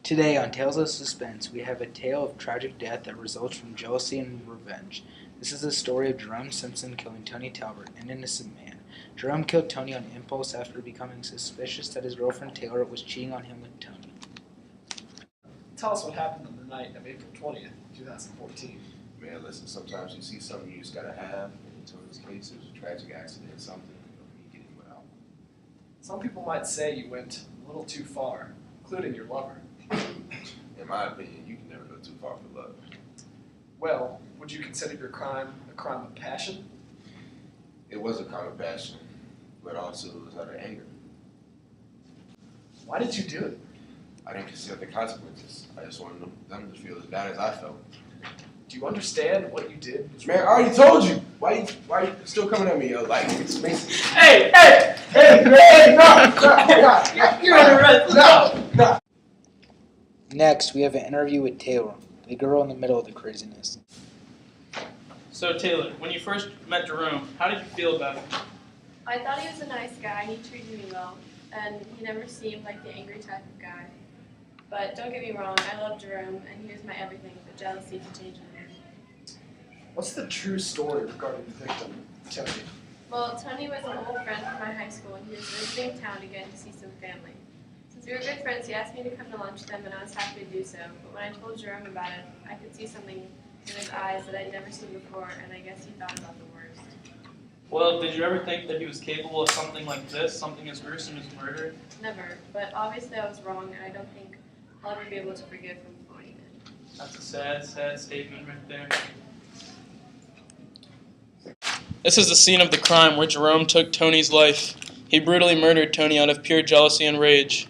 Today on Tales of Suspense, we have a tale of tragic death that results from jealousy and revenge. This is the story of Jerome Simpson killing Tony Talbot, an innocent man. Jerome killed Tony on impulse after becoming suspicious that his girlfriend Taylor was cheating on him with Tony. Tell us what happened on the night of April 20th, 2014. Man, listen, sometimes you see something you just gotta have, and in Tony's case, it was a tragic accident, something you get him out. Some people might say you went a little too far, including your lover. In my opinion, you can never go too far for love. Well, would you consider your crime a crime of passion? It was a crime of passion, but also it was out of anger. Why did you do it? I didn't consider the consequences. I just wanted them to feel as bad as I felt. Do you understand what you did? Man, I already told you. Why are you still coming at me? Like, it's Mason. Hey, no, you're under arrest. No. Next, we have an interview with Taylor, the girl in the middle of the craziness. So Taylor, when you first met Jerome, how did you feel about him? I thought he was a nice guy. He treated me well, and he never seemed like the angry type of guy. But don't get me wrong, I love Jerome, and he was my everything, but jealousy can change a man. What's the true story regarding the victim, Tony? Well, Tony was an old friend from my high school, and he was visiting town again to see some family. Since we were good friends, he asked me to come to lunch with them, and I was happy to do so. But when I told Jerome about it, I could see something in his eyes that I'd never seen before, and I guess he thought about the worst. Well, did you ever think that he was capable of something like this, something as gruesome as murder? Never, but obviously I was wrong, and I don't think I'll ever be able to forgive him for what he did. That's a sad, sad statement right there. This is the scene of the crime where Jerome took Tony's life. He brutally murdered Tony out of pure jealousy and rage.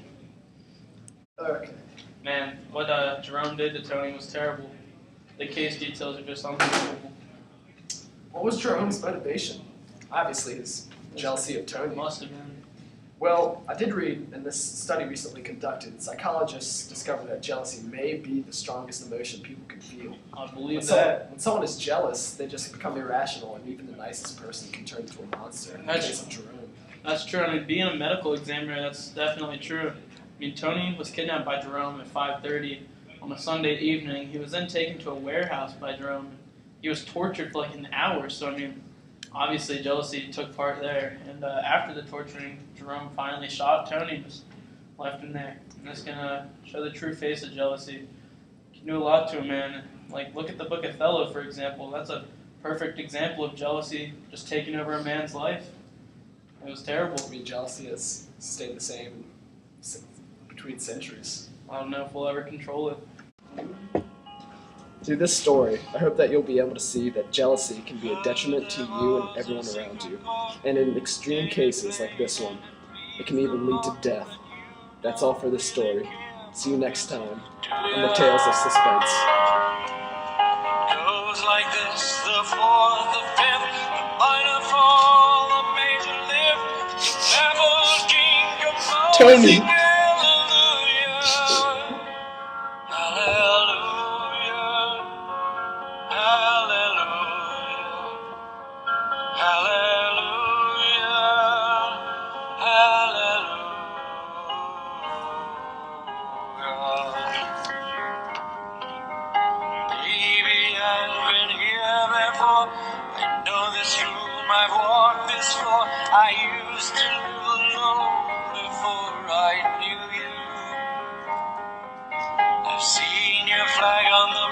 Okay. Man, what Jerome did to Tony was terrible. The case details are just unbelievable. What was Jerome's motivation? Obviously his jealousy of Tony. Must have been. Well, I did read in this study recently conducted, psychologists discovered that jealousy may be the strongest emotion people can feel. I believe that. When someone is jealous, they just become irrational, and even the nicest person can turn into a monster. In the case of Jerome. That's true. I mean, being a medical examiner, that's definitely true. I mean, Tony was kidnapped by Jerome at 5:30 on a Sunday evening. He was then taken to a warehouse by Jerome. He was tortured for like an hour, so I mean, obviously jealousy took part there. And after the torturing, Jerome finally shot Tony, just left him there. And that's going to show the true face of jealousy. You can do a lot to a man. Like, look at the book Othello, for example. That's a perfect example of jealousy just taking over a man's life. It was terrible. I mean, jealousy has stayed the same between centuries. I don't know if we'll ever control it. Through this story, I hope that you'll be able to see that jealousy can be a detriment to you and everyone around you. And in extreme cases like this one, it can even lead to death. That's all for this story. See you next time on the Tales of Suspense. Goes like this, the fourth, the fifth, the minor fall, the major lift, the baffled king of Tony! I've walked this floor. I used to know before I knew you. I've seen your flag on the